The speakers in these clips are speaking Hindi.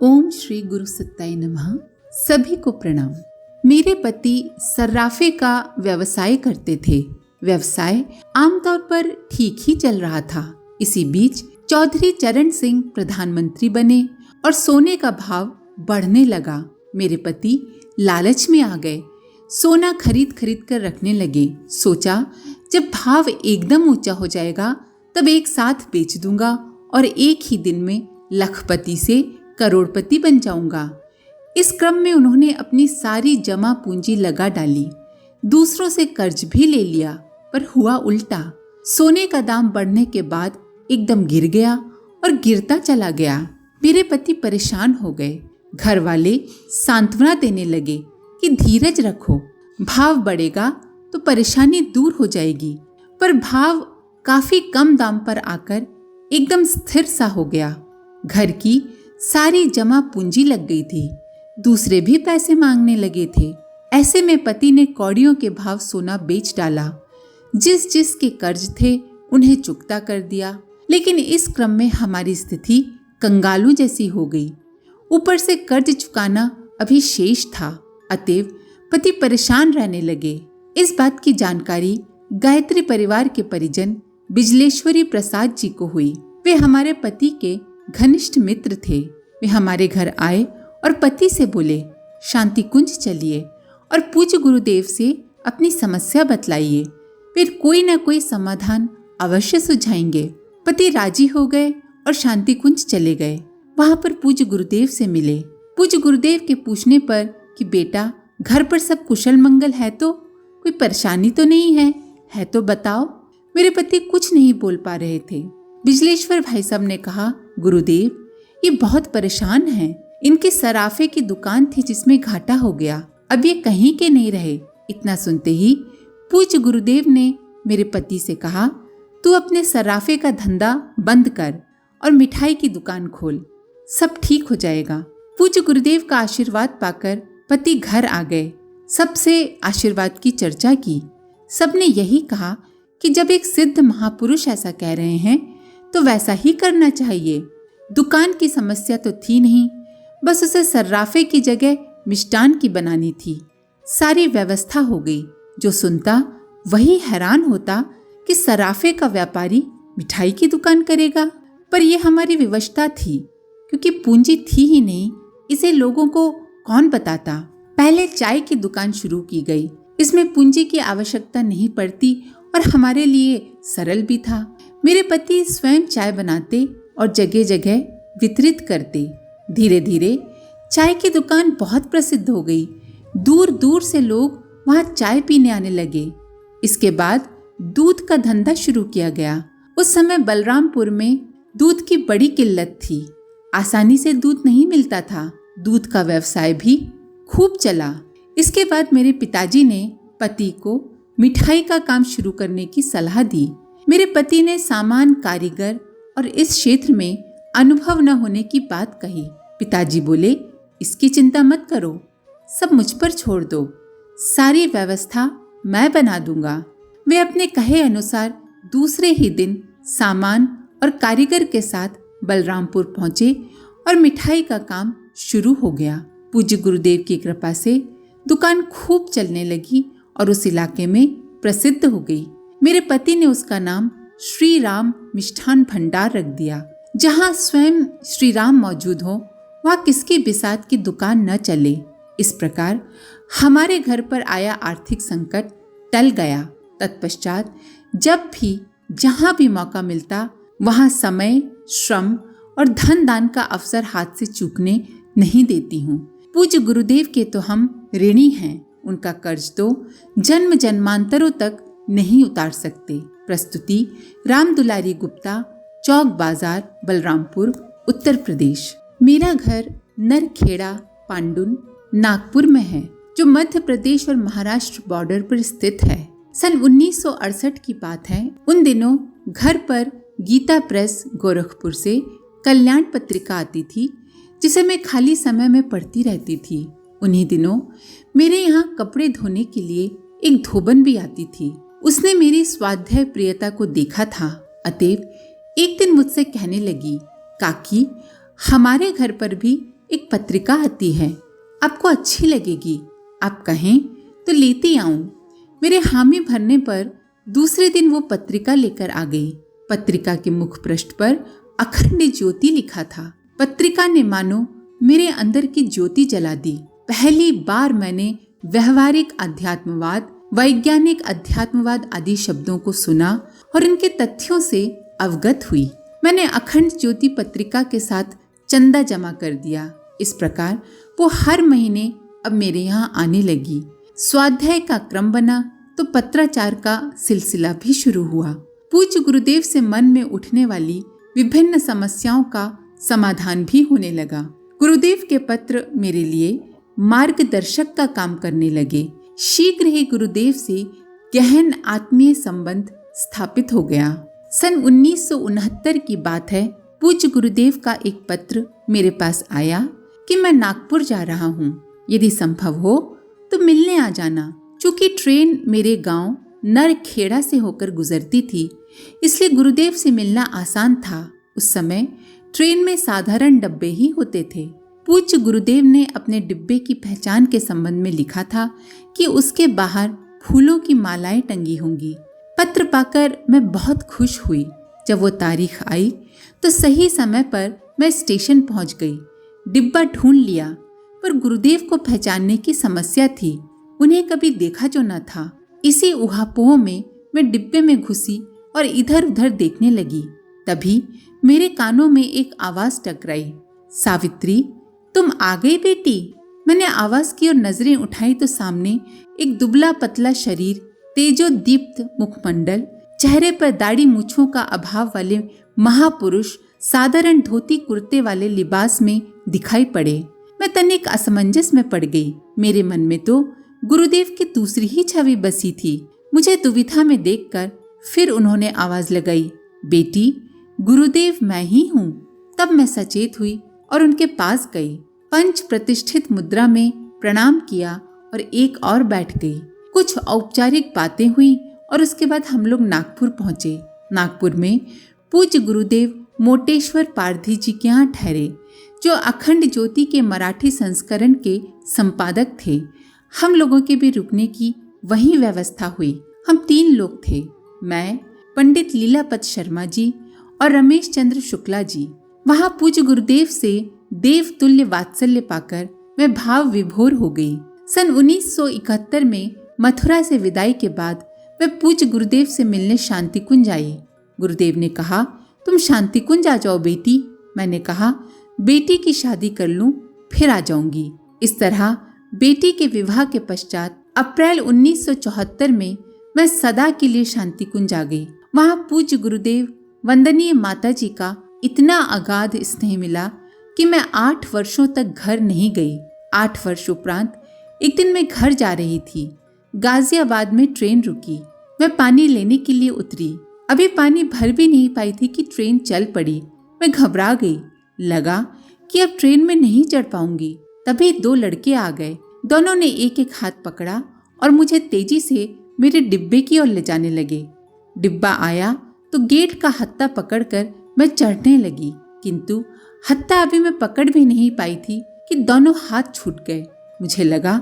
ओम श्री गुरु सत्ताय नमः। सभी को प्रणाम। मेरे पति सर्राफे का व्यवसाय करते थे। व्यवसाय आमतौर पर ठीक ही चल रहा था। इसी बीच चौधरी चरण सिंह प्रधानमंत्री बने और सोने का भाव बढ़ने लगा। मेरे पति लालच में आ गए, सोना खरीद खरीद कर रखने लगे। सोचा जब भाव एकदम ऊंचा हो जाएगा तब एक साथ बेच दूंगा और एक ही दिन में लखपति से करोड़पति बन जाऊंगा। इस क्रम में उन्होंने अपनी सारी जमा पूंजी लगा डाली। दूसरों से कर्ज भी ले लिया, पर हुआ उल्टा। सोने का दाम बढ़ने के बाद एकदम गिर गया और गिरता चला गया। मेरे पति परेशान हो गए। घर वाले सांत्वना देने लगे कि धीरज रखो, भाव बढ़ेगा तो परेशानी दूर हो जाएगी। पर भाव काफी कम दाम पर आकर एकदम स्थिर सा हो गया। घर की सारी जमा पूंजी लग गई थी। दूसरे भी पैसे मांगने लगे थे। ऐसे में पति ने कौड़ियों के भाव सोना बेच डाला। जिस जिस के कर्ज थे उन्हें चुकता कर दिया। लेकिन इस क्रम में हमारी स्थिति कंगालू जैसी हो गई। ऊपर से कर्ज चुकाना अभी शेष था। अतएव पति परेशान रहने लगे। इस बात की जानकारी गायत्री परिवार के परिजन बिजलेश्वरी प्रसाद जी को हुई। वे हमारे पति के घनिष्ठ मित्र थे। वे हमारे घर आए और पति से बोले, शांति कुंज चलिए और पूज्य गुरुदेव से अपनी समस्या बतलाइए, फिर कोई न कोई समाधान अवश्य सुझाएंगे। पति राजी हो गए और शांति कुंज चले गए। वहां पर पूज्य गुरुदेव से मिले। पूज्य गुरुदेव के पूछने पर कि बेटा घर पर सब कुशल मंगल है तो, कोई परेशानी तो नहीं है तो बताओ। मेरे पति कुछ नहीं बोल पा रहे थे। बिजलेश्वर भाई साहब ने कहा, गुरुदेव ये बहुत परेशान हैं। इनके सराफे की दुकान थी जिसमें घाटा हो गया। अब ये कहीं के नहीं रहे। इतना सुनते ही पूज्य गुरुदेव ने मेरे पति से कहा, तू अपने सराफे का धंधा बंद कर और मिठाई की दुकान खोल, सब ठीक हो जाएगा। पूज्य गुरुदेव का आशीर्वाद पाकर पति घर आ गए। सबसे आशीर्वाद की चर्चा की। सबने यही कहा कि जब एक सिद्ध महापुरुष ऐसा कह रहे हैं तो वैसा ही करना चाहिए। दुकान की समस्या तो थी नहीं, बस उसे सर्राफे की जगह मिष्टान की बनानी थी। सारी व्यवस्था हो गई। जो सुनता वही हैरान होता कि सर्राफे का व्यापारी मिठाई की दुकान करेगा। पर यह हमारी विवशता थी, क्योंकि पूंजी थी ही नहीं। इसे लोगों को कौन बताता। पहले चाय की दुकान शुरू की गई। इसमें पूंजी की आवश्यकता नहीं पड़ती और हमारे लिए सरल भी था। मेरे पति स्वयं चाय बनाते और जगह जगह वितरित करते। धीरे धीरे चाय की दुकान बहुत प्रसिद्ध हो गई। दूर दूर से लोग वहां चाय पीने आने लगे। इसके बाद दूध का धंधा शुरू किया गया। उस समय बलरामपुर में दूध की बड़ी किल्लत थी। आसानी से दूध नहीं मिलता था। दूध का व्यवसाय भी खूब चला। इसके बाद मेरे पिताजी ने पति को मिठाई का काम शुरू करने की सलाह दी। मेरे पति ने सामान, कारीगर और इस क्षेत्र में अनुभव न होने की बात कही। पिताजी बोले, इसकी चिंता मत करो, सब मुझ पर छोड़ दो, सारी व्यवस्था मैं बना दूंगा। वे अपने कहे अनुसार दूसरे ही दिन सामान और कारीगर के साथ बलरामपुर पहुंचे और मिठाई का काम शुरू हो गया। पूज्य गुरुदेव की कृपा से दुकान खूब चलने लगी और उस इलाके में प्रसिद्ध हो गई। मेरे पति ने उसका नाम श्री राम मिष्ठान भंडार रख दिया। जहां स्वयं श्री राम मौजूद हो वहां किसकी बिसात की दुकान न चले। इस प्रकार हमारे घर पर आया आर्थिक संकट टल गया। तत्पश्चात जब भी जहां भी मौका मिलता वहां समय, श्रम और धन दान का अवसर हाथ से चूकने नहीं देती हूँ। पूज्य गुरुदेव के तो हम ऋणी हैं। उनका कर्ज तो जन्म जन्मांतरों तक नहीं उतार सकते। प्रस्तुति राम दुलारी गुप्ता, चौक बाजार, बलरामपुर, उत्तर प्रदेश। मेरा घर नरखेड़ा पांडुन नागपुर में है, जो मध्य प्रदेश और महाराष्ट्र बॉर्डर पर स्थित है। सन 1968 की बात है। उन दिनों घर पर गीता प्रेस गोरखपुर से कल्याण पत्रिका आती थी, जिसे मैं खाली समय में पढ़ती रहती थी। उन्हीं दिनों मेरे यहाँ कपड़े धोने के लिए एक धोबन भी आती थी। उसने मेरी स्वाध्याय प्रियता को देखा था। अतएव एक दिन मुझसे कहने लगी, काकी हमारे घर पर भी एक पत्रिका आती है, आपको अच्छी लगेगी, आप कहें तो लेती आऊं। मेरे हामी भरने पर दूसरे दिन वो पत्रिका लेकर आ गई। पत्रिका के मुख पृष्ठ पर अखंड ज्योति लिखा था। पत्रिका ने मानो मेरे अंदर की ज्योति जला दी। पहली बार मैंने व्यवहारिक अध्यात्मवाद, वैज्ञानिक अध्यात्मवाद आदि शब्दों को सुना और इनके तथ्यों से अवगत हुई। मैंने अखंड ज्योति पत्रिका के साथ चंदा जमा कर दिया। इस प्रकार वो हर महीने अब मेरे यहाँ आने लगी। स्वाध्याय का क्रम बना तो पत्राचार का सिलसिला भी शुरू हुआ। पूज्य गुरुदेव से मन में उठने वाली विभिन्न समस्याओं का समाधान भी होने लगा। गुरुदेव के पत्र मेरे लिए मार्गदर्शक का काम करने लगे। शीघ्र ही गुरुदेव से गहन आत्मीय संबंध स्थापित हो गया। सन 1969 की बात है। पूज्य गुरुदेव का एक पत्र मेरे पास आया कि मैं नागपुर जा रहा हूँ, यदि संभव हो तो मिलने आ जाना। चूंकि ट्रेन मेरे गांव नरखेड़ा से होकर गुजरती थी, इसलिए गुरुदेव से मिलना आसान था। उस समय ट्रेन में साधारण डब्बे ही होते थे। पूज्य गुरुदेव ने अपने डिब्बे की पहचान के संबंध में लिखा था कि उसके बाहर फूलों की मालाएं टंगी होंगी। पत्र पाकर मैं बहुत खुश हुई। जब वो तारीख आई तो सही समय पर मैं स्टेशन पहुंच गई। डिब्बा ढूंढ लिया, पर गुरुदेव को पहचानने की समस्या थी। उन्हें कभी देखा जो न था। इसी उहापोह में मैं डिब्बे में घुसी और इधर उधर देखने लगी। तभी मेरे कानों में एक आवाज टकराई, सावित्री, तुम आ गई बेटी। मैंने आवाज की और नजरें उठाई तो सामने एक दुबला पतला शरीर, तेजोदीप्त मुखमंडल, चेहरे पर दाढ़ी मूछों का अभाव वाले महापुरुष साधारण धोती कुर्ते वाले लिबास में दिखाई पड़े। मैं तनिक असमंजस में पड़ गई। मेरे मन में तो गुरुदेव की दूसरी ही छवि बसी थी। मुझे दुविधा में देखकर फिर उन्होंने आवाज लगाई, बेटी, गुरुदेव मैं ही हूँ। तब मैं सचेत हुई और उनके पास गई। पंच प्रतिष्ठित मुद्रा में प्रणाम किया और एक और बैठ गई। कुछ औपचारिक बातें हुई और उसके बाद हम लोग नागपुर पहुंचे। नागपुर में पूज्य गुरुदेव मोटेश्वर पारधी जी के यहाँ ठहरे, जो अखंड ज्योति के मराठी संस्करण के संपादक थे। हम लोगों के भी रुकने की वहीं व्यवस्था हुई। हम 3 लोग थे, मैं, पंडित लीलापत शर्मा जी और रमेश चंद्र शुक्ला जी। वहां पूज्य गुरुदेव से देवतुल्य वात्सल्य पाकर मैं भाव विभोर हो गई। सन 1971 में मथुरा से विदाई के बाद मैं पूज्य गुरुदेव से मिलने शांति कुंज आई। गुरुदेव ने कहा, तुम शांति कुंज आ जाओ बेटी। मैंने कहा, बेटी की शादी कर लूं फिर आ जाऊंगी। इस तरह बेटी के विवाह के पश्चात अप्रैल 1974 में मैं सदा के लिए शांति कुंज आ गई। वहां पूज्य गुरुदेव, वंदनीय माता जी का इतना अगाध स्नेह मिला कि मैं 8 वर्षों तक घर नहीं गई। 8 वर्ष उपरांत एक दिन मैं घर जा रही थी। गाजियाबाद में ट्रेन रुकी। मैं पानी लेने के लिए उतरी। अभी पानी भर भी नहीं पाई थी कि ट्रेन चल पड़ी। मैं घबरा गई। लगा कि अब ट्रेन में नहीं चढ़ पाऊंगी। तभी 2 लड़के आ गए। दोनों ने एक एक हाथ पकड़ा और मुझे तेजी से मेरे डिब्बे की ओर ले जाने लगे। डिब्बा आया तो गेट का हत्था पकड़कर मैं चढ़ने लगी, किंतु हत्था अभी मैं पकड़ भी नहीं पाई थी कि दोनों हाथ छूट गए। मुझे लगा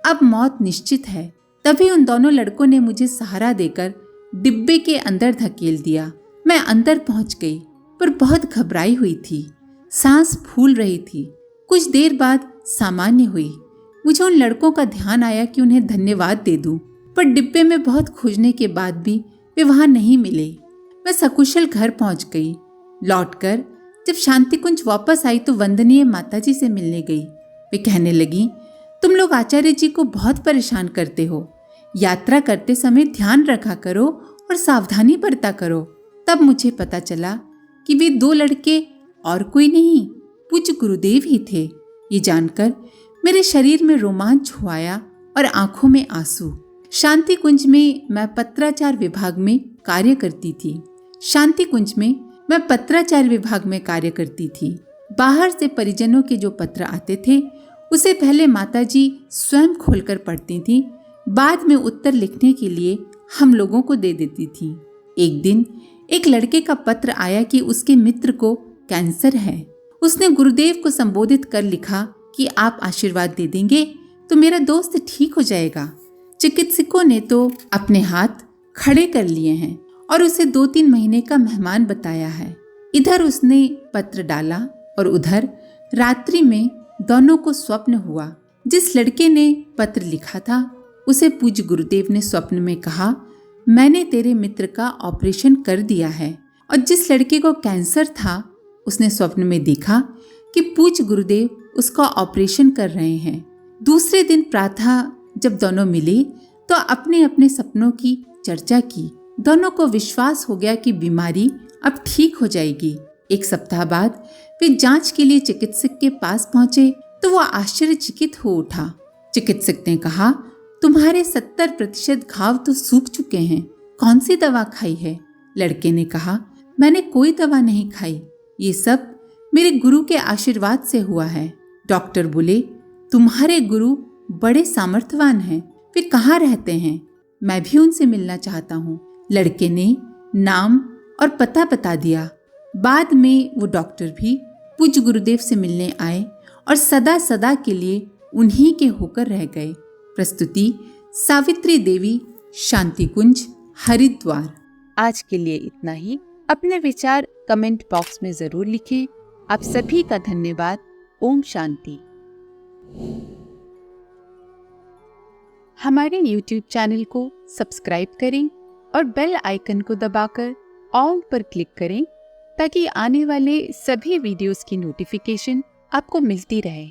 अब मौत निश्चित है। तभी उन दोनों लड़कों ने मुझे सहारा देकर डिब्बे के अंदर धकेल दिया। मैं अंदर पहुंच गई, पर बहुत घबराई हुई थी। सांस फूल रही थी। कुछ देर बाद सामान्य हुई। मुझे उन लड़कों का ध्यान आया कि उन्हें धन्यवाद दे दूं, पर डिब्बे में बहुत खोजने के बाद भी वे वहां नहीं मिले। मैं सकुशल घर पहुंच गई। लौटकर जब शांति कुंज वापस आई तो वंदनीय माताजी से मिलने गई। वे कहने लगी, तुम लोग आचार्य जी को बहुत परेशान करते हो। यात्रा करते समय ध्यान रखा करो और सावधानी बरता करो। तब मुझे पता चला कि वे 2 लड़के और कोई नहीं, पूज्य गुरुदेव ही थे। ये जानकर मेरे शरीर में रोमांच हुआया और आंखों में आंसू। शांति कुंज में मैं पत्राचार विभाग में कार्य करती थी। बाहर से परिजनों के जो पत्र आते थे उसे पहले माताजी स्वयं खोलकर पढ़ती थी, बाद में उत्तर लिखने के लिए हम लोगों को दे देती थी। एक दिन एक लड़के का पत्र आया कि उसके मित्र को कैंसर है। उसने गुरुदेव को संबोधित कर लिखा कि आप आशीर्वाद दे देंगे तो मेरा दोस्त ठीक हो जाएगा। चिकित्सकों ने तो अपने हाथ खड़े कर लिए हैं और उसे 2-3 महीने का मेहमान बताया है। इधर उसने पत्र डाला और उधर रात्रि में दोनों को स्वप्न हुआ। जिस लड़के ने पत्र लिखा था उसे पूज्य गुरुदेव ने स्वप्न में कहा, मैंने तेरे मित्र का ऑपरेशन कर दिया है। और जिस लड़के को कैंसर था उसने स्वप्न में देखा कि पूज्य गुरुदेव उसका ऑपरेशन कर रहे हैं। दूसरे दिन प्रातः जब दोनों मिले तो अपने अपने सपनों की चर्चा की। दोनों को विश्वास हो गया कि बीमारी अब ठीक हो जाएगी। 1 सप्ताह बाद वे जांच के लिए चिकित्सक के पास पहुंचे तो वो आश्चर्यचकित हो उठा। चिकित्सक ने कहा, तुम्हारे 70% घाव तो सूख चुके हैं, कौन सी दवा खाई है? लड़के ने कहा, मैंने कोई दवा नहीं खाई, ये सब मेरे गुरु के आशीर्वाद से हुआ है। डॉक्टर बोले, तुम्हारे गुरु बड़े सामर्थ्यवान हैं, वे कहाँ रहते हैं? मैं भी उनसे मिलना चाहता हूँ। लड़के ने नाम और पता बता दिया। बाद में वो डॉक्टर भी पूज्य गुरुदेव से मिलने आए और सदा सदा के लिए उन्हीं के होकर रह गए। प्रस्तुति सावित्री देवी, शांति कुंज, हरिद्वार। आज के लिए इतना ही। अपने विचार कमेंट बॉक्स में जरूर लिखें। आप सभी का धन्यवाद। ओम शांति। हमारे YouTube चैनल को सब्सक्राइब करें और बेल आइकन को दबाकर ऑल पर क्लिक करें ताकि आने वाले सभी वीडियोस की नोटिफिकेशन आपको मिलती रहे।